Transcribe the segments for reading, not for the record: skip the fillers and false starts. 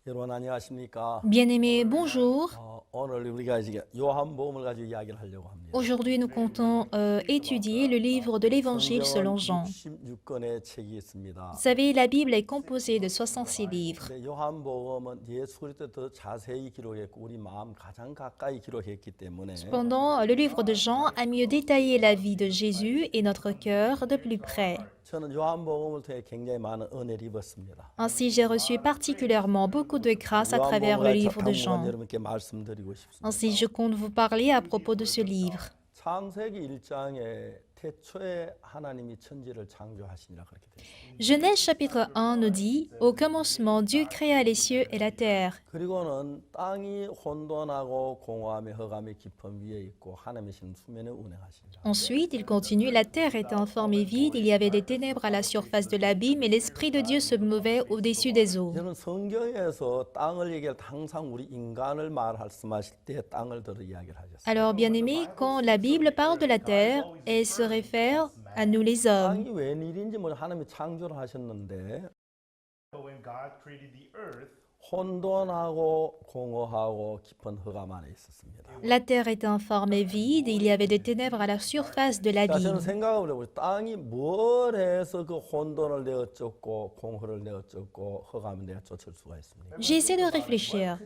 여러분 안녕하십니까? Bien-aimés, bonjour. 오늘 우리가 이제 요한복음을 가지고 이야기를 하려고 합니다. Aujourd'hui, nous comptons étudier le livre de l'Évangile selon 성경은 Jean. 66권의 책이 Vous 있습니다. savez, la Bible est composée de 66 livres. 근데 요한복음은 예수 그리스도 더 자세히 기록했고 우리 마음 가장 가까이 기록했기 때문에 Cependant, le livre de Jean a mieux détaillé la vie de Jésus et notre cœur de plus près. 저는 요한복음을 통해 굉장히 많은 은혜를 입었습니다. Ainsi, j'ai reçu particulièrement beaucoup de grâce à travers le 요한복음을 livre de 당분간 Jean. 여러분께 말씀드리고 싶습니다. Ainsi, je compte vous parler à propos de ce livre. 창세기 1장에 태초에 하나님이 천지를 창조하시니라 그렇게 되어 있습니다. Genèse chapitre 1 nous dit, au commencement, Dieu créa les cieux et la terre. 그리고는 땅이 혼돈하고 공허함의 흑암의 깊음 위에 있고 하나님이신 수면에 운행하시니라. Ensuite, il continue, la terre était informe et vide, il y avait des ténèbres à la surface de l'abîme et l'Esprit de Dieu se mouvait au-dessus des eaux. 저는 성경에서 땅을 얘기할 때 항상 우리 인간을 말씀하실 때 땅을 들어 이야기를 하셨어요. Alors, bien-aimés, quand la Bible parle de la terre, elle se réfère à nous les hommes. 땅이 웬일인지 모르 하나님이 창조를 하셨는데 But when God created the earth, 혼돈하고 공허하고 깊은 흑암 안에 있었습니다. La terre était informe et vide et il y avait des ténèbres à la surface de 자, 저는 l'abîme. 생각을 해보죠. 땅이 뭘 해서 그 혼돈을 내어 쫓고 공허를 내어 쫓고 흑암을 내어 쫓을 수가 있습니까? J'ai essayé de réfléchir.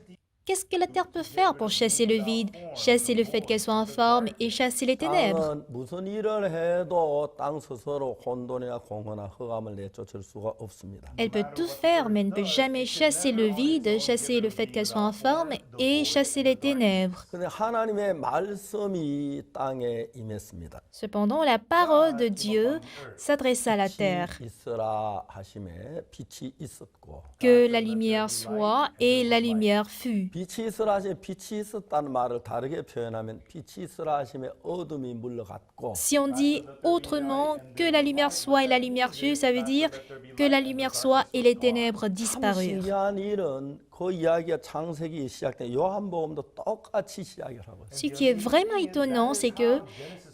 Qu'est-ce que la terre peut faire pour chasser le vide, chasser le fait qu'elle soit informe et chasser les ténèbres? 땅은 무슨 일을 해도 땅 스스로 혼돈이나 공허나 흑암을 내쫓을 수가 없습니다. Elle peut tout faire, mais elle ne peut jamais chasser le vide, chasser le fait qu'elle soit informe et chasser les ténèbres. 근데 하나님의 말씀이 땅에 임했습니다. Cependant, la parole de Dieu s'adressa à la terre. 빛이 있으라 하심에 빛이 있었고 Que la lumière soit et la lumière fut. 빛이 있으라 하심에 빛이 있었다는 말을 다르게 표현하면 빛이 있으라 하심에 어둠이 물러갔고 Si on dit autrement que la lumière soit et la lumière fut, ça veut dire que la lumière soit et les ténèbres 참 disparurent. 신기한 일은 그 이야기가 창세기 시작된 요한복음도 똑같이 시작을 하고 있어요. Ce qui est vraiment étonnant, c'est que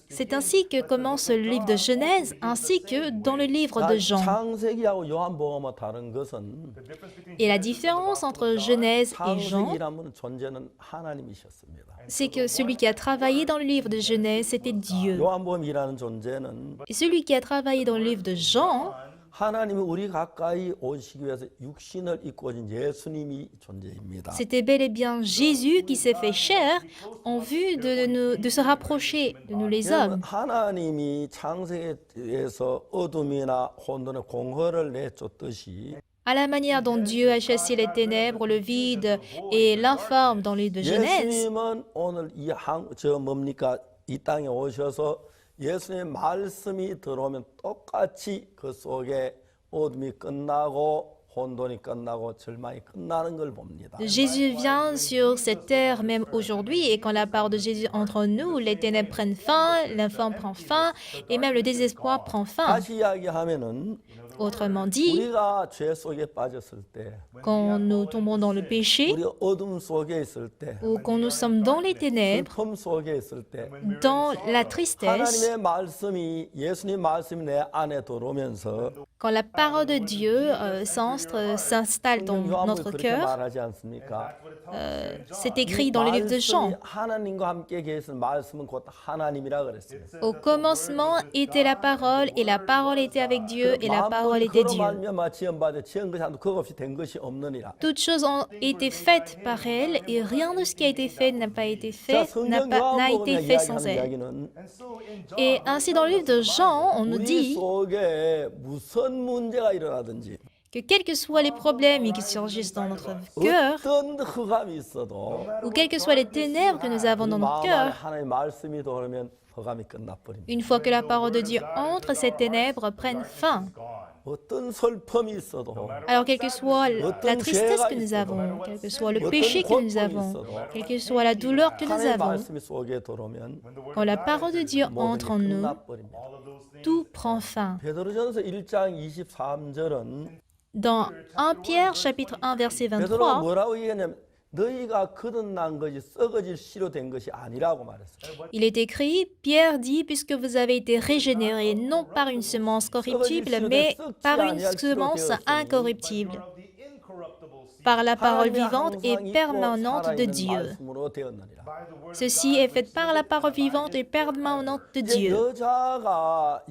c'est ainsi que commence le livre de Genèse, ainsi que dans le livre de Jean. 창세기하고 요한복음과 다른 것은 Et la différence entre Genèse et Jean, 창세기라는 분은 존재는 하나님이셨습니다. c'est que celui qui a travaillé dans le livre de Genèse, c'était Dieu. 요한복음이라는 존재는 Et celui qui a travaillé dans le livre de Jean, 하나님이 우리 가까이 오시기 위해서 육신을 입고 오신 예수님이 존재입니다. c'était bel et bien Jésus qui s'est fait chair en vue de se rapprocher de nous les hommes. 하나님이 창세기에서 어둠이나 혼돈의 공허를 내쫓듯이 À la manière dont Dieu a chassé les ténèbres, le vide et l'informe dans le livre de Genèse, 예수님은 오늘 이 땅에 오셔서 예수님의 말씀이 들어오면 똑같이 그 속에 어둠이 끝나고 혼돈이 끝나고 절망이 끝나는 걸 봅니다. Jésus vient sur cette terre même aujourd'hui et quand la parole de Jésus entre en nous, les ténèbres prennent fin, l'informe prend fin et même le désespoir prend fin. 다시 이야기하면은 Autrement dit, 우리가 죄 속에 빠졌을 때, quand nous tombons dans le péché 우리가 어둠 속에 있을 때, ou quand nous sommes dans les ténèbres, 슬픔 속에 있을 때, dans la tristesse, 하나님의 말씀이 예수님 말씀이 내 안에 들어오면서 quand la parole de Dieu s'installe dans 요한복음이 notre 그렇게 cœur, 말하지 않습니까? c'est écrit dans le livre de Jean. 말씀이 하나님과 함께 계신 말씀은 곧 하나님이라 그랬어요. Au commencement était la parole et la parole était avec Dieu et la parole était 그로 Dieu. 말미암아 지은 것이 아니고 그것 없이 된 것이 없느니라. Toutes choses ont été faites par elle et rien de ce qui a été fait n'a pas été fait, n'a été fait sans elle. 이야기는 and so in John, Et ainsi dans le livre de Jean, on nous 우리 dit 속에 무슨 문제가 일어나든지 que quels que soient les problèmes qui surgissent dans notre cœur, 어떤 흑암이 있어도 ou quelles que soient les ténèbres que nous avons dans notre 마음 안에 cœur, 하나님의 말씀이 들어오면 흑암이 끝나버립니다. une fois que la parole de Dieu entre, ces ténèbres prennent fin. gone. 어떤 슬픔이 있어도 Alors, quelle que soit la tristesse que nous avons, quel que soit le péché que nous avons, quelle que soit la douleur que nous 하나님의 avons, 말씀이 속에 들어오면 quand la parole de Dieu entre en 모든 게 nous, 끝나버립니다. All of those things. tout prend fin. 베드로전서 1장 23절은 Dans 1 Pierre chapitre 1 verset 베드로가 23, 뭐라고 얘기했냐면 너희가 거듭난 것이 썩어질 씨로 된 것이 아니라고 말했어요. il est écrit, Pierre dit, puisque vous avez été régénérés non par une semence corruptible, mais par une semence incorruptible. Of the incorruptible par la parole 하나님의 vivante et 항상 있고 permanente de 살아있는 Dieu. 말씀으로 되었느니라. Ceci est fait par la parole vivante et permanente de 이제 Dieu.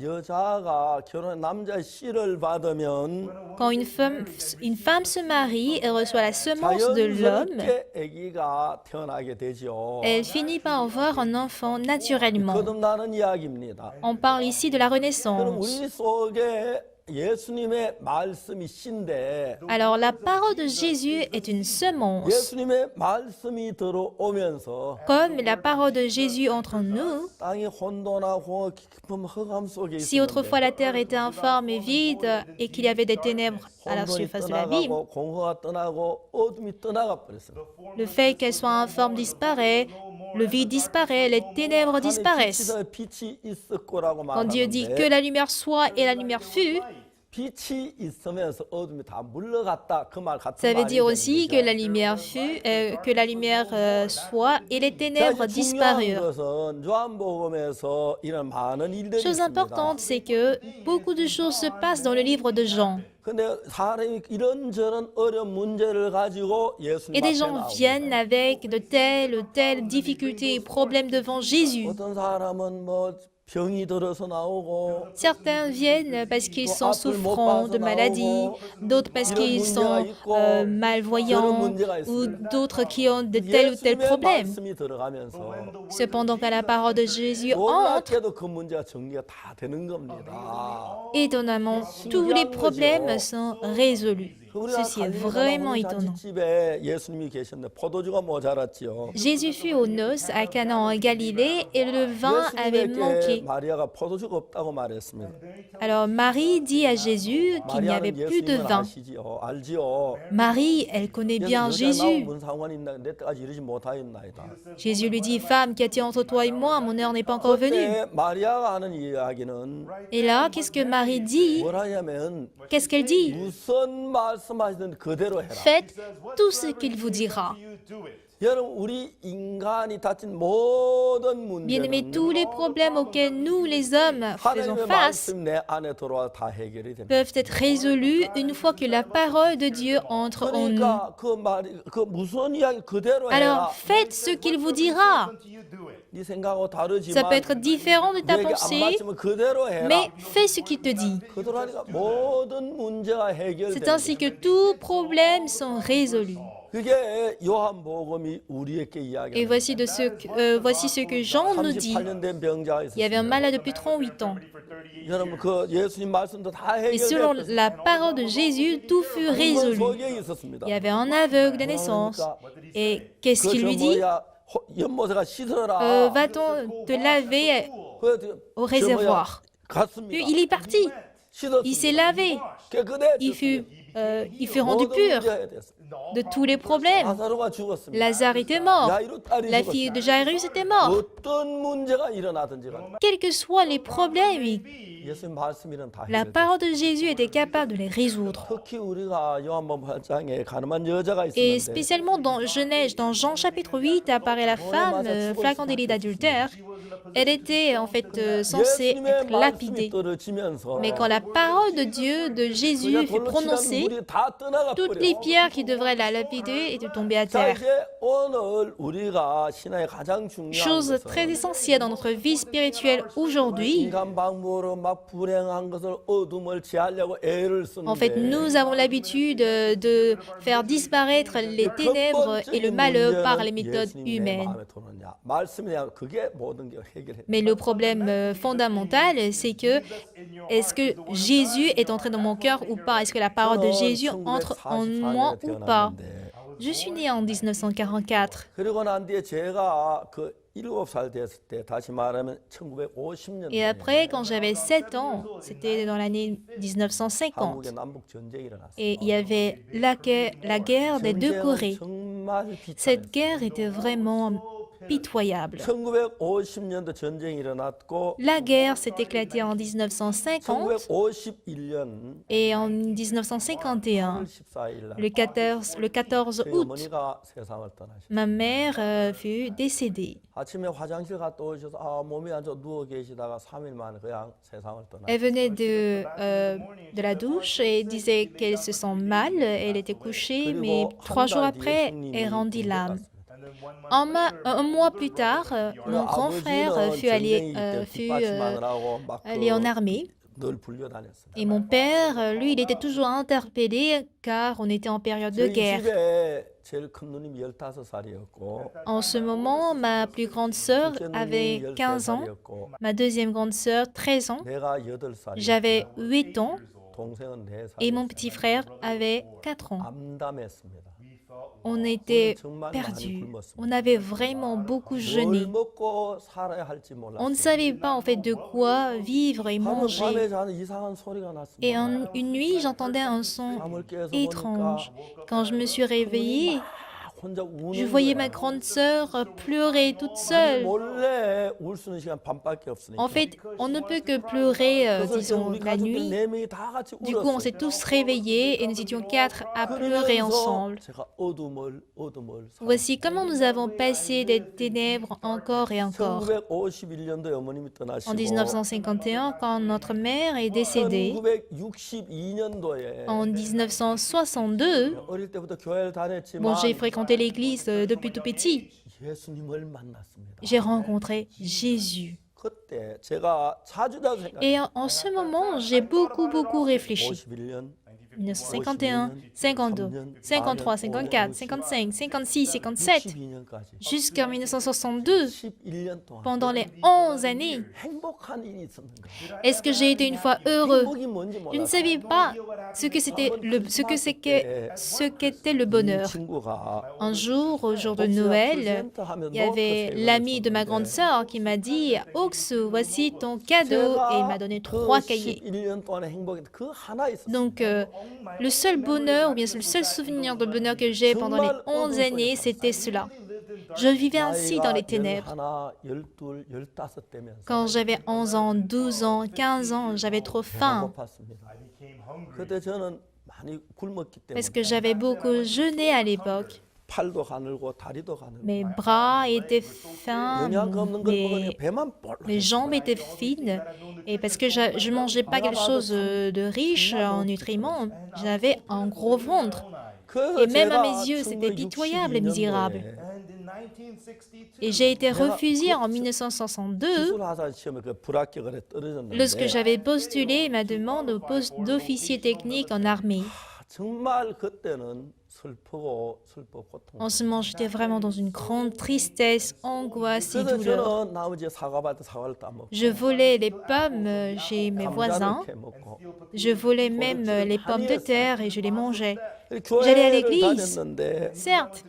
여자가 결혼 남자의 씨를 받으면 Quand une femme se marie et reçoit la semence de l'homme, 자연스럽게 아기가 태어나게 되죠. elle finit par avoir un enfant naturellement. 거듭나는 이야기입니다. On parle ici de la 그럼 renaissance. 우리 속에 예수님의 말씀이 씨인데 Alors la parole de Jésus est une semence. 예수님의 말씀이 들어오면서 Comme la parole de Jésus entre en nous, 땅이 혼돈하고 깊은 흑암 속에 si autrefois 있었는데 la terre était informe et vide et qu'il y avait des ténèbres à la 혼돈이 surface de l'abîme, 떠나가고 공허가 떠나고 어둠이 떠나가 버렸습니다. le fait qu'elle soit informe disparaît, le vide disparaît, les ténèbres disparaissent. 빛이 있을 거라고 Quand Dieu dit que 말하는데 la lumière soit et la lumière fut, 빛이 있으면서 어둠이 다 물러갔다 그 말 같은 ça veut 말이 dire 되는 aussi que 거죠. la lumière fut, que la lumière soit et les 자, ténèbres 이제 중요한 disparurent. 것은 요한복음에서 이런 많은 일들이 Chose 있습니다. importante, c'est que beaucoup de choses se passent dans le livre de Jean. 근데 사람이 이런저런 어려운 문제를 가지고 예수님 Et des 앞에 gens 나옵니다. viennent avec de telles difficultés et problèmes devant Jésus. 어떤 사람은 뭐 병이 들어서 나오고 Certains viennent parce qu'ils sont souffrants de maladies, d'autres parce qu'ils sont malvoyants ou d'autres qui ont de tels ou tels 예수님의 problèmes. 말씀이 들어가면서 Cependant, quand la parole de Jésus entre, 놀랍게도 그 문제가 정리가 다 되는 겁니다. étonnamment, tous les problèmes sont résolus. 우리가 Ceci est 갈릴리 vraiment 가나 étonnant. 잔치집에 예수님이 계셨는데 포도주가 모자랐지요. Jésus fut aux noces à Canaan en Galilée et le vin avait 예수님에게 manqué. 마리아가 포도주가 없다고 말했습니다. Alors Marie dit à Jésus qu'il n'y avait 마리아는 plus de 예수님을 vin. 알지요. Marie, elle connaît bien 여자 Jésus. 나오면 무슨 상관이 있나 내 때까지 이르지 못하였나이다. Jésus lui dit, Femme, qu'y a-t-il entre toi et moi? Mon heure n'est pas encore venue. 그때 마리아가 하는 이야기는 Et là, qu'est-ce que Marie dit? 뭐라냐면 Qu'est-ce qu'elle dit? 무슨 말씀하시든 그대로 해라. Faites tout ce qu'il vous dira. 여러분 우리 인간이 다친 모든 Bien-aimés, 문제는 tous les problèmes auxquels nous, les hommes, faisons 하나님의 face 말씀 내 안에 들어와 다 해결이 됩니다. peuvent être résolus une fois que la parole de Dieu entre en nous. 그러니까 그 말이 그 무슨 이야기 그대로 해라. Alors, faites ce qu'il vous dira. 네 생각하고 다르지만 Ça peut être différent de ta 너에게 안 pensée, 맞으면 그대로 해라. mais fais ce qu'il te dit. 그대로 하니까 모든 문제가 C'est 해결돼. ainsi que tous problèmes sont résolus. 그게 요한복음이 우리에게 Et 이야기합니다. voici ce que Jean nous dit. 38년 된 병자가 Il y avait un 있었습니다. malade depuis 38 ans. 여러분 그 예수님 말씀도 다 Et selon 해결됐어요. la parole de Jésus, tout fut résolu. 속에 있었습니다. Il y avait un aveugle de naissance. Et qu'est-ce qu'il lui dit? 연못에가 씻어라. Va-t-on te laver au réservoir? Puis il est parti. Il s'est lavé. Il fut rendu pur de tous les problèmes. Lazare était mort. La fille de Jairus était morte. 어떤 문제가 일어나든지 간에 Quels que soient les problèmes, 예수님 말씀이란 다 la 해결돼. parole de Jésus était capable de les résoudre. 특히 우리가 요한복음 8장에 가늠한 여자가 Et 있었는데 spécialement dans Genèse, dans Jean chapitre 8, apparaît la femme flagrant délit d'adultère. Elle était en fait censée 예수님의 être 말씀이 lapidée. 떨어지면서 Mais quand la parole de Dieu, de Jésus, 그냥 fut 돌로 치면 prononcée, 물이 다 떠나가 toutes les 버려. pierres qui devraient la lapider étaient tombées à 자 terre. 이제 오늘 우리가 신앙의 가장 중요한 Chose 것은 très essentielle dans notre vie spirituelle aujourd'hui. 인간 방법으로 막 불행한 것을 어둠을 제하려고 애를 En fait, 쓰는데 nous avons l'habitude de faire disparaître les ténèbres et le malheur par les méthodes humaines. 말씀이야 그게 모든 게 해결해. Mais le problème fondamental, c'est que est-ce que Jésus est entré dans mon cœur ou pas? Est-ce que la parole de Jésus entre en moi ou pas? Je suis né en 1944. 그리고 난 뒤에 제가 그 7살 됐을 때 다시 말하면 1950년 Et après, quand j'avais 7 ans, c'était dans l'année 1950, 한국에 남북 전쟁이 일어났어요. et il y avait la guerre des deux Corées. 정말 비참했어요. Cette guerre était vraiment pitoyable. 1950년도 전쟁이 일어났고 La guerre s'est éclatée en 1950 1951년 et en 1951, 8월 14일 날 le 14 저희 août, 어머니가 세상을 떠나셨어요. ma mère fut décédée. 아침에 화장실 갔다 오셔서 몸이 안 좋아 누워 계시다가 3일 만에 그냥 세상을 떠나셨어요. Elle venait de la douche et disait qu'elle se sent mal. Elle était couchée, mais 3 jours après, elle rendit l'âme. Un mois plus tard, mon grand frère fut allé en armée. 늘 불려다녔습니다. Et mon père, lui, il était toujours interpellé car on était en période de 저희 guerre. 집에 제일 큰 누님이 15살이었고 En ce moment, ma plus grande sœur avait 15 ans, ma deuxième grande sœur 13 ans, 내가 8살이었고 j'avais 8 ans 동생은 4살. et mon petit frère avait 4 ans. 암담했습니다. On était 정말 많이 perdus. 굶었습니다. On avait vraiment beaucoup 뭘 jeûné. 먹고 살아야 할지 On ne 몰랐어요. savait pas en fait de quoi vivre et manger. 밤에 자는 이상한 소리가 Et 났습니다. une nuit, j'entendais un son 잠을 깨서 étrange. 보니까 Quand je me suis réveillée, 혼자 우는 je voyais ma 거예요. grande sœur pleurer toute seule. 몰래 울 수 있는 시간 반밖에 없으니까. En fait, on ne peut que pleurer, 그래서 disons, 우리 la 가족들 nuit. 4명이 다 같이 Du coup, on s'est 울었어요. tous réveillés et nous étions 4 à pleurer 그러면서 ensemble. 제가 어둠을 Voici comment nous avons passé des ténèbres encore et encore. 1951년도에 어머님이 En 떠나시고 1951, quand notre mère est décédée, 1962년도에 en 1962, 어릴 때부터 교회를 다녔지만 bon, j'ai fréquenté l'église depuis tout petit. 예수님을 만났습니다. J'ai rencontré Jésus. 그때 제가 자주자주 생각해요. Et en ce moment, j'ai beaucoup réfléchi. 51년 1951, 52, 53, 54, 55, 56, 57, 62년까지 jusqu'en 1962, 11년 동안 pendant les 11 années. 행복한 일이 있었는가? Est-ce que j'ai été une fois heureux? 행복이 뭔지 Je ne 몰랐어요. savais pas ce qu'était le bonheur. 친구가 Un jour, au jour de Noël, il y avait l'ami de ma grande sœur qui m'a dit « Oxu, voici ton cadeau » et il m'a donné 3 cahiers. 11년 동안의 행복이 그 하나 있었어요. Donc, le seul bonheur, ou bien le seul souvenir de bonheur que j'ai pendant les 11 années, c'était cela. Je vivais ainsi dans les ténèbres. 하나, 12, 15 되면서 Quand j'avais 11 ans, 12 ans, 15 ans, j'avais trop faim 고팠습니다. 그때 저는 많이 굶었기 parce 때문에 que j'avais beaucoup jeûné à l'époque. 팔도 가늘고 다리도 가늘고 Mes bras étaient fins, 영양가 없는 걸 먹으니까 배만 볼록. mes jambes étaient fines. Et parce que je ne mangeais pas quelque chose de riche en nutriments, j'avais un gros ventre. Et même à mes yeux, c'était pitoyable et misérable. Et j'ai été refusée en 1962 기술하사 시험에 그 불합격을 떨어졌는데 lorsque j'avais postulé ma demande au poste d'officier technique en armée. 정말 그때는 슬프고 고통. En ce moment, j'étais vraiment dans une grande tristesse, angoisse et 그래서 douleur. 저는 나머지 사과밭에 사과를 따먹고 Je volais les pommes chez mes voisins. 감자를 캐먹고 Je volais même les pommes de terre et je les mangeais. J'allais à l'église. 다녔는데 Certes,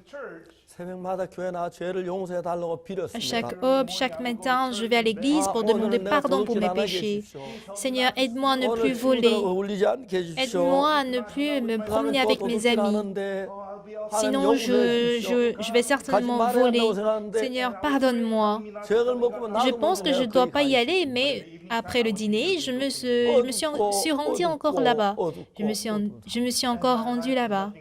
새벽마다 교회 나와 죄를 용서해 달라고 à 빌었습니다. chaque aube, chaque matin, je vais à l'église pour demander pardon pour mes péchés. Seigneur, aide-moi à ne plus voler. 어울리지 않게 해주십시오. Aide-moi à ne plus me promener avec mes amis. Sinon, je vais certainement voler. Seigneur, pardonne-moi. Je pense que je ne dois pas y aller, mais après le dîner, je me suis rendue encore là-bas. Je me suis encore rendue là-bas.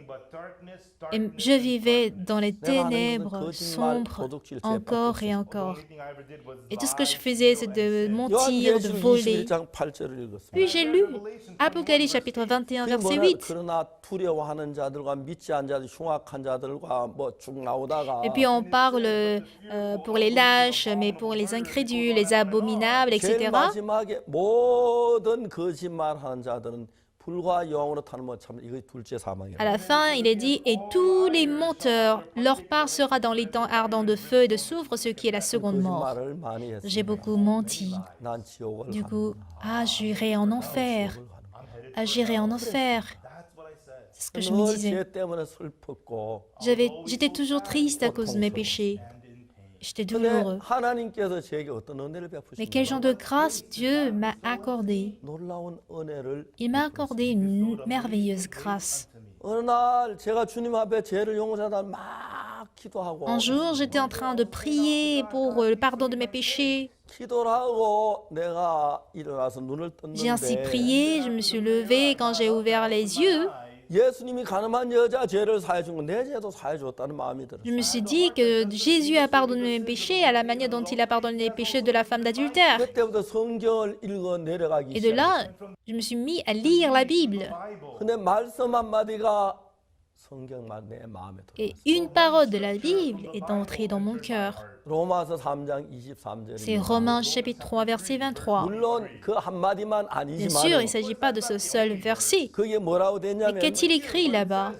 Et je vivais dans les ténèbres sombres encore et encore. Et tout ce que je faisais, c'est de mentir, de voler. Puis j'ai lu Apocalypse chapitre 21, verset 8. 그러나 두려워하는 자들과 믿지 않은 자들, 흉악한 자들과 뭐 쭉 나오다가 Et puis on parle pour les lâches, mais pour les incrédules, les abominables, 제일 etc. 마지막에 모든 거짓말하는 자들은 불과 영으로 타는 참 이거 둘째 사망이에요. À la fin, il est dit, et tous les menteurs, leur part sera dans les temps ardents de feu et de soufre, ce qui est la seconde mort. 거짓말을 많이 했어요. J'ai beaucoup menti. 난 지옥을 Du 가는 coup, j'irai en enfer. J'irai en enfer. C'est ce que je me 늘 disais. 죄 때문에 슬펐고 J'étais toujours triste à cause de mes péchés. J'étais 근데 douloureux. 하나님께서 제게 어떤 은혜를 Mais quel genre 베푸시는가? de grâce Dieu m'a accordé. 놀라운 은혜를 Il m'a accordé une merveilleuse grâce. 어느 날 제가 주님 앞에 죄를 용서하다 막 기도하고 Un jour, j'étais en train de prier pour le pardon de mes péchés. 기도를 하고 내가 일어나서 눈을 J'ai ainsi 떴는데 prié, je me suis levée. Quand j'ai ouvert les yeux, 예수님이 가늠한 여자 죄를 사해 준 건 내 죄도 사해 줬다는 마음이 je me 들었어요. suis dit que Jésus a pardonné mes péchés à la manière dont il a pardonné les péchés de la femme d'adultère. 그때부터 성경을 읽어 내려가기 Et de 시작했어요. là, je me suis mis à lire la Bible. 근데 말씀 한마디가 성경만 내 마음에 Et 들어왔어요. une parole de la Bible est entrée dans mon cœur. 로마서 3장 C'est 23절입니다. Romains chapitre 3, verset 23. 물론 그 한마디만 Bien sûr, il 아니지만 ne s'agit pas de ce seul verset. 그게 뭐라고 Mais 됐냐면 qu'est-il écrit là-bas?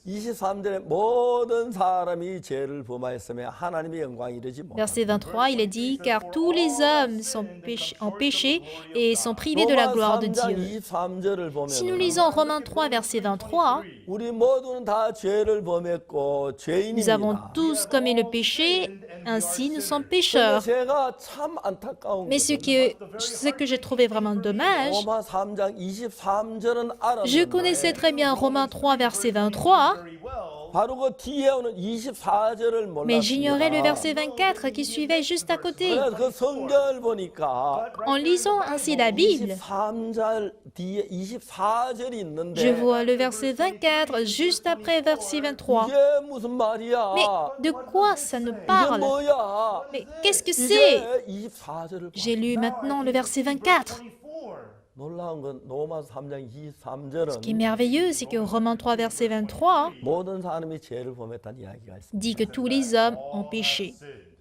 23절에 모든 사람이 죄를 범하였으며 하나님의 영광이 이르지 못하고 Verset 23, il est dit, car tous les hommes ont péché et sont privés de la gloire de 3장 Dieu. 23절을 Si nous 보면 lisons Romains 3, verset 23, 우리 모두는 다 죄를 범했고 nous avons 죄인입니다. tous commis le péché, ainsi nous sommes 근데 pécheurs. 제가 참 안타까운 Mais ce que j'ai trouvé vraiment dommage, 로마 3장 23절은 je 알았는데 connaissais très bien Romains 3, verset 23, 바로 그 뒤에 오는 24절을 mais j'ignorais le 몰랐습니다. verset 24 qui suivait juste à côté. 그래서 그 성경을 보니까 En lisant ainsi la Bible, 23절 뒤에 24절이 있는데 je vois le verset 24 juste après verset 23. 이게 무슨 말이야? Mais de quoi ça nous 이게 parle? 뭐야? Mais qu'est-ce que c'est? 이게 24절을 J'ai lu maintenant le verset 24. 놀라운 건 로마서 3장 Ce qui est 23절은 merveilleux, c'est que Romains 3, verset 23 모든 사람이 죄를 범했다는 이야기가 있습니다. dit que tous les hommes ont péché.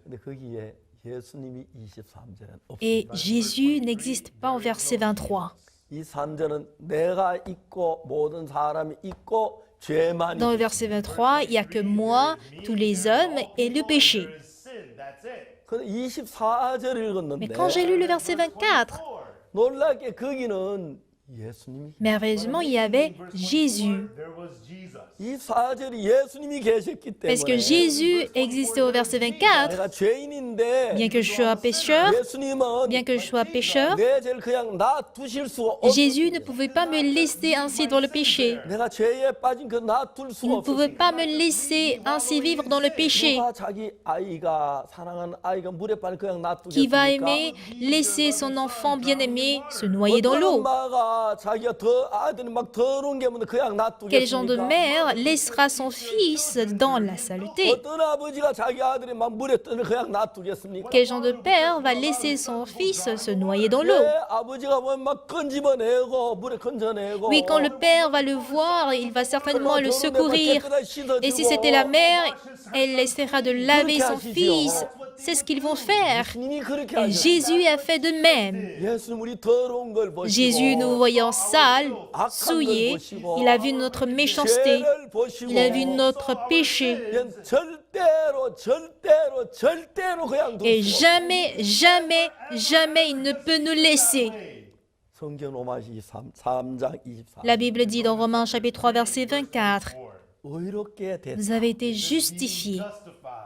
근데 거기에 예수님이 23절은 Et 없습니다. Jésus n'existe pas au verset 23. 이 3절은 내가 있고 모든 사람이 있고 죄만 Dans le 있고 verset 23, il n'y a que moi, tous les hommes et le péché. 근데 24절 Mais 읽었는데 quand j'ai lu le verset 24, 놀랍게 거기는 예수님이 merveilleusement, il y avait Jésus. 이 4절이 예수님이 계셨기 Parce que 때문에 Jésus existait au verset 24, 내가 죄인인데 bien que je sois pécheur, 예수님은 bien que je sois pécheur, 내 죄를 그냥 놔두실 수 없. Jésus ne pouvait pas me laisser ainsi dans le péché. 내가 죄에 빠진 그 놔둘 수 Il ne 없어. pouvait pas me laisser ainsi vivre dans le péché. 누가 자기 아이가 사랑하는 아이가 물에 빠진 그냥 Qui va 놔두겠습니까? aimer laisser son enfant bien-aimé se noyer dans 어떤 l'eau? 엄마가 자기가 아들이 막 더러운 게 있는데 그냥 Quel genre de 놔두겠습니까? mère laissera son fils dans la saleté? 어떤 아버지가 자기 아들이 막 물에 뜨는 그냥 놔두겠습니까? Quel genre de père va laisser son fils se noyer dans 내 l'eau? 아버지가 보면 막 건집어내고 물에 건져내고 Oui, quand le père va le voir, il va certainement le secourir. Et si c'était la mère, elle essaiera de laver son fils. C'est ce qu'ils vont faire. 주님이 그렇게 Et 하셨어요. Jésus a fait de même. 예수님 우리 더러운 걸 보시고 Jésus, nous voyant sales, souillés, il a vu notre méchanceté, 죄를 보시고 il a vu notre péché. 그냥 절대로 그냥 Et 두시고 jamais, jamais, jamais il ne peut nous laisser. 성경 로마서 3장 24 La Bible dit dans Romains chapitre 3 verset 24, 의롭게 됐다. vous avez été justifiés.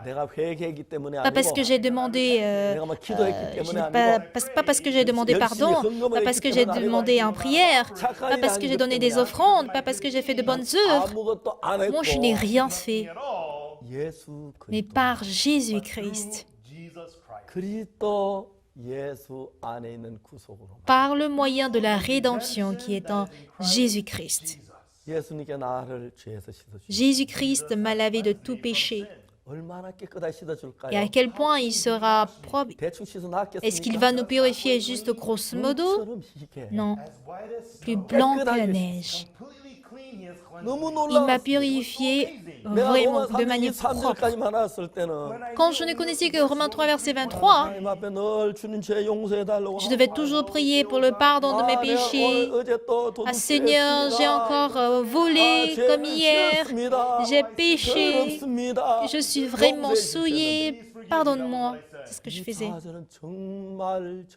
내가 회개했기 때문에 Pas parce que j'ai demandé, pas parce que j'ai demandé pardon, pas parce que j'ai demandé en prière, pas parce que j'ai donné des offrandes, pas parce que j'ai fait de bonnes œuvres. 아무것도 안 했고 Moi, je n'ai rien fait, 예수 mais 그리스도 par Jésus-Christ, 그리스도 예수 안에 있는 구속으로 par le moyen de la rédemption qui est en Jésus-Christ. 예수님께 나를 죄에서 씻어주시고 Jésus-Christ m'a lavé de tout péché. 얼마나 깨끗하게 씻어줄까요? Et à quel point il sera propre? 대충 씻어 Est-ce qu'il 놨겠습니까? va nous purifier juste grosso modo? 눈처럼 희게. Non, plus blanc que la neige. 너무 Il m'a 놀라웠어요. purifié 내가 vraiment 로마 de 3장 manière propre. 23절까지만 알았을 때는 Quand je ne connaissais que Romains 3, verset 23, 하나님 앞에 늘 주님 죄 용서해달라고 je devais toujours prier pour le pardon de mes péchés. Ah Seigneur, j'ai encore volé comme hier, j'ai péché, je suis vraiment souillé, pardonne-moi. C'est ce que je faisais.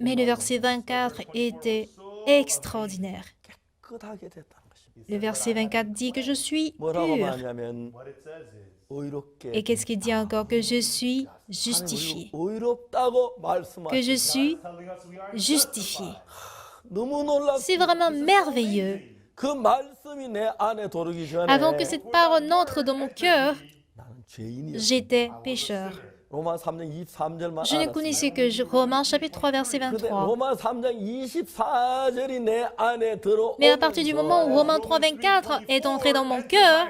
Mais le verset 24 était extraordinaire. 깨끗하게 됐다는 것입니다. Le verset 24 dit que je suis 뭐라고 pur. 말하냐면 의롭게 Et qu'est-ce qu'il dit encore? Que je suis 하나님 justifié. 우리 의롭다고 Que je 말씀하시고 suis justifié. 너무 C'est 놀랍습니다. vraiment merveilleux. 그 말씀이 내 안에 들어오기 전에 Avant que cette parole n'entre dans mon cœur, 나는 죄인이었어요. j'étais pécheur. 로마 3장 23절만 Je ne connaissais que Romains chapitre 3, verset 근데 23. 로마 3장 24절이 내 안에 Mais à partir du moment où Romains 3, 24 est entré dans mon cœur,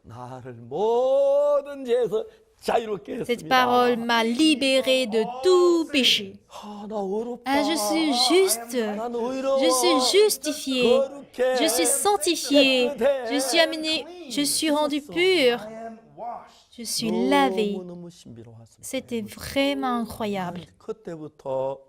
나를 모든 죄에서 자유롭게 cette 했습니다. parole m'a libéré de tout péché. 나 어렵다. Ah, je suis juste, 난 의로워. je suis justifié, 거룩해. je suis sanctifié, je suis amené, je suis rendu pur, je suis lavé. 너무너무 신비로웠습니다. C'était vraiment incroyable. 그때부터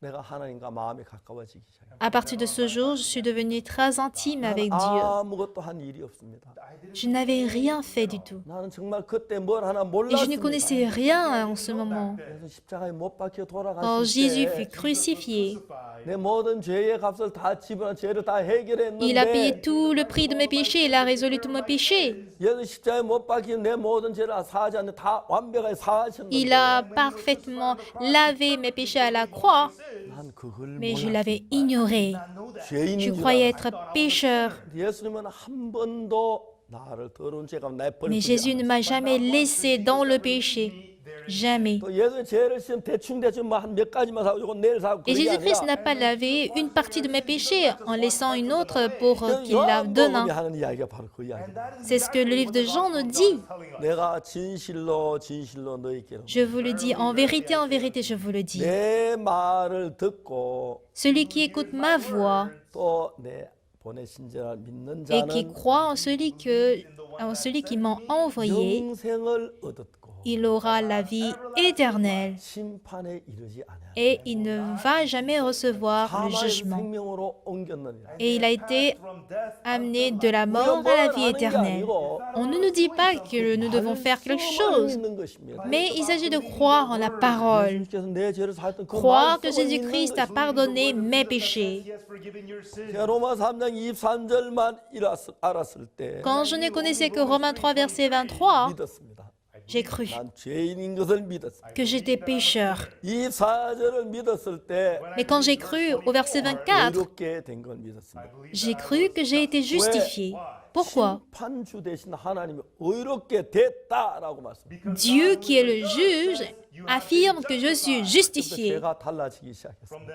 내가 하나님과 마음이 가까워지기 시작합니다. À partir de ce jour, je suis devenue très intime avec Dieu. 아무것도 한 일이 없습니다. Je n'avais rien fait du tout. 나는 정말 그때 뭘 하나 Et je ne 몰랐습니다. connaissais rien en ce moment. 그래서 십자가에 못 박혀 Quand 돌아가실 Jésus 때 fut crucifié, 내 모든 죄의 값을 다 지불한 죄를 다 해결했는데 il a payé tout le prix de mes péchés, il a résolu tous mes péchés. 예수 십자가에 못 박힌 내 모든 죄를 사하지 않는 다 완벽하게 사하셨는데 Il a parfaitement lavé mes péchés à la croix, 난 그걸 mais je 몰랐어요. l'avais ignoré. 죄인인 Je 줄 croyais 알았어요. être pécheur, 예수님은 한 번도 나를 더러운 죄가 내버려 mais 두지 Jésus ne 않았어요. m'a jamais laissé dans le péché. Jamais. 또 예수의 죄를 지금 대충 한 몇 가지만 사고 이건 내일 사고 Et 그게 Jésus-Christ 아니라 n'a pas lavé une partie de mes péchés en laissant une autre pour qu'il lave 요한복음이 demain. 하는 이야기가 바로 그 이야기입니다. C'est ce que le livre de Jean nous dit. 내가 진실로 너희에게 Je vous le dis, en vérité, je vous le dis. 내 말을 듣고 Celui qui écoute ma voix 또 내 보내신 자를 믿는 et qui 자는 croit en celui qui m'a envoyé, 영생을 얻었고 il aura la vie éternelle 심판에 이르지 않아. et il ne va jamais recevoir le 사망의 jugement. 생명으로 옮겼느니라. Et il a été amené de la mort à la vie éternelle. On ne nous dit pas que nous devons faire quelque chose, mais il s'agit de croire en la parole. Croire que Jésus-Christ a pardonné mes péchés. 로마 3장 23절만 알았을 때 Quand je ne connaissais que Romains 3, verset 23, 믿었습니다. j'ai cru 난 죄인인 것을 믿었습니다. que j'étais pécheur. 24절을 믿었을 때 Mais quand j'ai cru au verset 24, 의롭게 된 걸 믿었습니다. j'ai cru que j'ai été justifié. Pourquoi? 심판주 대신 하나님이 의롭게 됐다라고 말씀합니다. Dieu, qui est le juge, affirme que je suis justifié. 제가 달라지기 시작했습니다.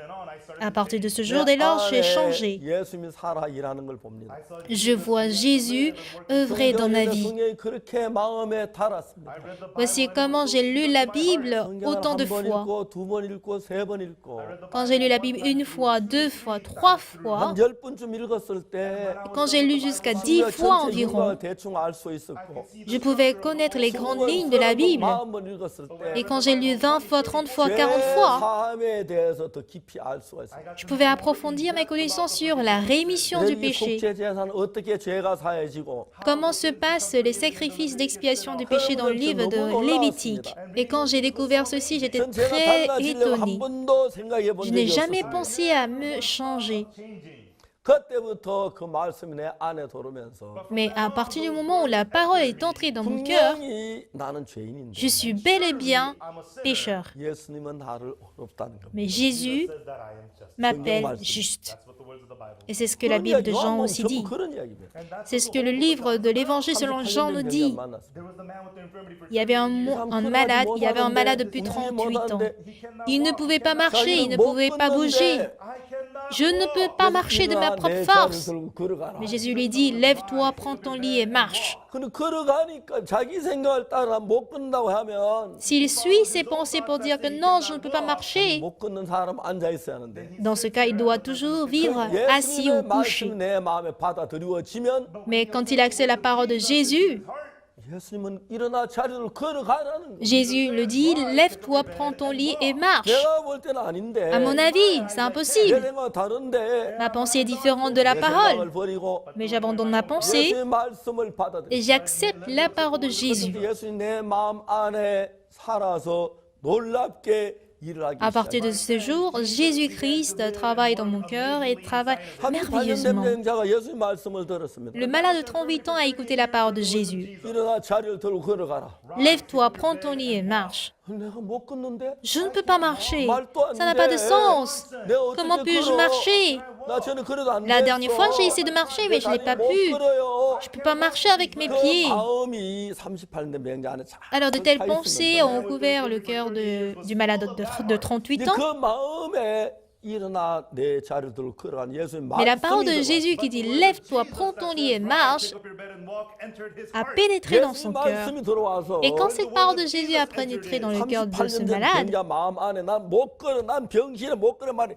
À partir de ce jour, dès lors, j'ai changé. 예수님이 살아 일하는 걸 봅니다. Je vois Jésus œuvrer dans ma vie. 성경이 그렇게 마음에 달았습니다. Voici comment j'ai lu la Bible autant de 한 번 fois. 읽고 두 번 읽고 세 번 읽고 Quand j'ai lu la Bible une fois, deux fois, trois fois, 한 10번쯤 읽었을 때 quand j'ai lu jusqu'à 10 fois environ, 대충 알 수 있었고 je pouvais connaître les grandes lignes de la Bible. 40번 읽었을 Et 때 quand j'ai lu 20 fois, 30 fois, 40 fois, 사함에 대해서 더 깊이 알 수가 있어요. je pouvais approfondir mes connaissances sur la rémission du 레위 péché. 속죄 제사는 어떻게 죄가 사해지고 Comment se passent les sacrifices d'expiation du péché dans le livre de Lévitique. Et quand j'ai découvert ceci, j'étais 전 제가 très 달라지려고 한 étonnée. 번도 생각해 본 Je n'ai 적이 jamais 없었어요. pensé à me changer. 그때부터 그 말씀이 내 안에 들어오면서 Mais à partir du moment où la parole est entrée dans mon cœur, 분명히 나는 죄인인데 je suis bel et bien pécheur. 예수님은 나를 어렵다는 겁니다. Mais Jésus m'appelle juste. Et c'est ce que la Bible de Jean aussi dit. 그런 이야기입니다. C'est ce que le livre de l'Évangile selon Jean nous dit. Il y avait un malade depuis 38 ans. Il ne pouvait pas marcher, il ne pouvait pas bouger. Je ne peux pas marcher de ma propre force. Mais Jésus lui dit, lève-toi, prends ton lit et marche. 근데 걸어가니까 자기 생각을 따라 못 걷는다고 하면 S'il suit ses pensées pour dire que non, je ne peux pas marcher, 못 걷는 사람 앉아 있어야 하는데 dans ce cas, il doit toujours vivre assis ou 예수님의 couché. 말씀이 내 마음에 받아들여지면 Mais quand il accède la parole de Jésus, 예수님은 일어나 자리를 걸어가라는 거예요. Jésus le dit, lève-toi, prends ton lit et marche. 내가 볼 때는 아닌데 À mon avis, c'est 내 impossible. 생각은 다른데 Ma pensée est différente de la 내 parole. 생각을 버리고 Mais j'abandonne ma pensée 예수의 말씀을 et 받아들여. j'accepte la parole de Jésus. 예수님 내 마음 안에 살아서 놀랍게 일을 하기 À partir de 시작해요. ce jour, Jésus-Christ travaille dans mon cœur et travaille merveilleusement. 한병자가 예수님 말씀을 들었습니다. Le malade de 38 ans a écouté la parole de Jésus. 일어나 자리를 들고 걸어가라. Lève-toi, prends ton lit et marche. 내가 못 걷는데 Je ne peux pas marcher. 말도 안 Ça n'a pas de 돼. sens. 내가 어떻게 Comment puis-je 걸어? marcher? 나 저는 그래도 안 La dernière fois, j'ai 됐어. essayé de marcher, mais je n'ai 내 pas 다리 못 pu. 걸어요. Je ne peux pas marcher avec mes 그 pieds. 마음이 38년 병자 안에 잘 Alors, de telles 차 pensées 있으면서 ont couvert le cœur du malade de 38 이제 ans. 그 마음에 일어나 내 자리를 들고 걸어간 예수님 Mais la parole de 말씀이 Jésus qui dit lève-toi, prends ton lit et marche a pénétré dans son cœur. 말씀이 들어와서 Et quand cette parole de Jésus a pénétré dans le cœur de ce 38년 전 malade, 병자 마음 안에 난 못 걸어 난 병신에 못 걸어 말이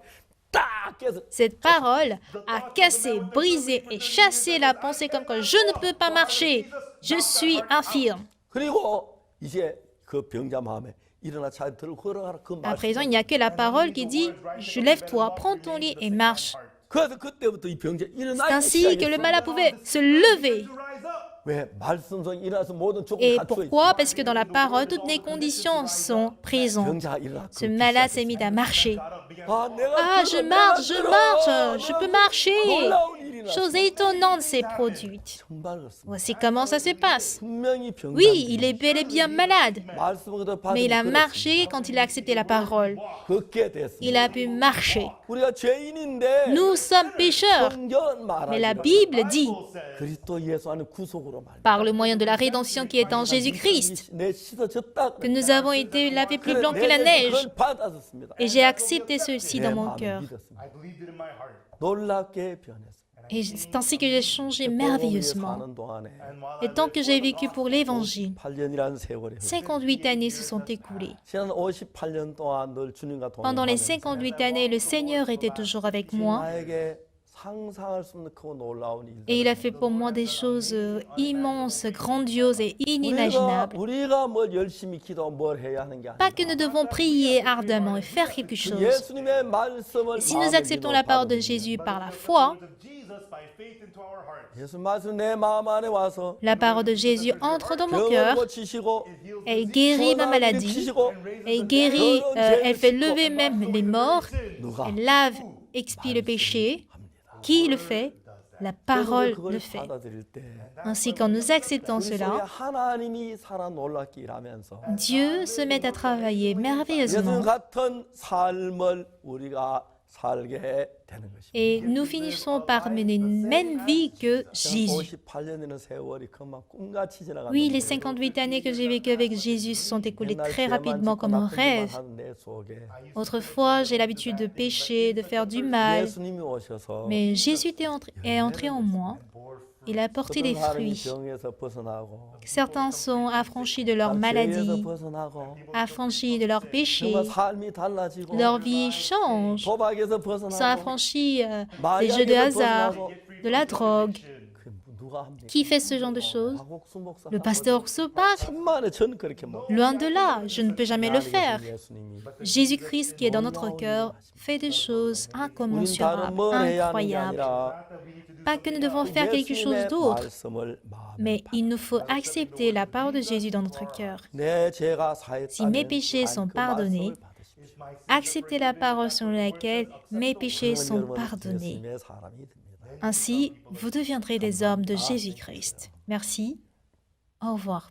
딱 깨서 cette parole a cassé, brisé et chassé la pensée comme que je ne peux pas marcher, je suis infirme. 그리고 이제 그 병자 마음에 일어나 자리 들고 걸어가라 그 À 말씀. présent, il n'y a que la parole qui dit je lève-toi, prends ton lit et marche. 그래서 그때부터 이 병자 C'est 일어나기 ainsi que le 시작했어. malade pouvait se lever. 왜 말씀 속에 일어나서 모든 조건이 Et 갖춰 있어. pourquoi? Parce que dans la parole, toutes les conditions sont présentes. 병자가 일어나. Ce malade s'est mis à marcher. 아, 내가 Ah, je marche, je peux marcher. 놀라운 일이 났어. Chose étonnante s'est produite. 정말 그렇습니다. Voici comment ça se passe. 분명히 병자. Oui, il est bel et bien malade, 말씀을 그대로 mais il a 받으면 marché quand il a accepté la parole. 걷게 됐습니다. Il a pu marcher. 우리가 죄인인데 Nous sommes pécheurs, 성경은 mais la 말하기를 Bible dit, 그리스도 예수 안에 구속으로 말. par le moyen de la rédemption qui est en Jésus-Christ, 내 씻어졌다. que nous avons été lavés plus blancs que la neige. 그걸 받았습니다. Et j'ai accepté ceci dans mon 마음에 cœur. 믿었습니다. I believed it in my heart. 놀랍게 변했습니다. Et c'est ainsi que j'ai changé merveilleusement. 사는 동안에 And while Et tant que j'ai vécu pour l'Évangile, 8년이라는 세월이 58 années se sont écoulées. 지난 58년 동안 늘 주님과 Pendant les 동행하면서 58 années, le Seigneur était toujours avec moi 나에게 상상할 수 없는 크고 놀라운 일들. et il a fait pour moi des choses immenses, grandioses et inimaginables. 우리가 뭘 열심히 기도 뭘 해야 하는 게 아니라 Pas que nous devons prier ardemment et faire quelque chose. 예수님의 말씀을 Si nous 마음에 acceptons la parole de 믿어 Jésus par la foi, of Jesus by faith into our hearts. 예수 말씀 내 마음 안에 와서 la parole de Jésus entre dans mon 병을 cœur, 고치시고 elle guérit ma maladie, 일으키시고 elle guérit, elle fait lever même les morts, 누가 elle lave, expie le péché. Qui le fait? La parole 그걸 le fait. 받아들일 때 Ainsi, quand nous acceptons 우리 속에 cela, 하나님이 살아 놀랍게 일하면서 Dieu se met à travailler 예수님 merveilleusement 같은 삶을 우리가 살게 되는 것입니다. et nous finissons par mener une même vie que Jésus. 58년이라는 세월이 금방 꿈같이 지나가는 Oui, les 58 années que j'ai vécues avec Jésus se sont écoulées très rapidement comme un rêve. 내 속에 Autrefois, j'ai l'habitude de pécher, de faire du mal, 예수님이 오셔서 mais Jésus est entré en moi. Il a porté des 어떤 사람이 fruits. 병에서 벗어나고 Certains sont affranchis de leur 죄에서 maladie, 벗어나고 affranchis de leurs péchés. 정말 삶이 달라지고 Leur vie change. 도박에서 Sont 벗어나고 affranchis des jeux de hasard, de la drogue. 그 누가 합니까? Qui fait ce genre de choses? 박옥수 목사 Le pasteur Sopak? 천만에 저는 그렇게 못 Loin de là, je ne peux jamais le faire. 예수님이 Jésus-Christ qui est dans notre cœur fait des choses 우린 다른 incommensurables, 뭘 해야 하는 게 incroyables. 아니라 Pas que nous devons faire quelque chose 예수님의 d'autre, 말씀을 마음에 mais il nous faut accepter la parole de Jésus dans notre cœur. 내 죄가 Si mes 사했다면 péchés sont 그 pardonnés, 말씀을 받으십시오. acceptez la parole selon laquelle mes péchés 그러면 sont 여러분 pardonnés. 예수님의 사람이 됩니다. Ainsi, vous deviendrez des hommes de Jésus-Christ. Merci. Au revoir.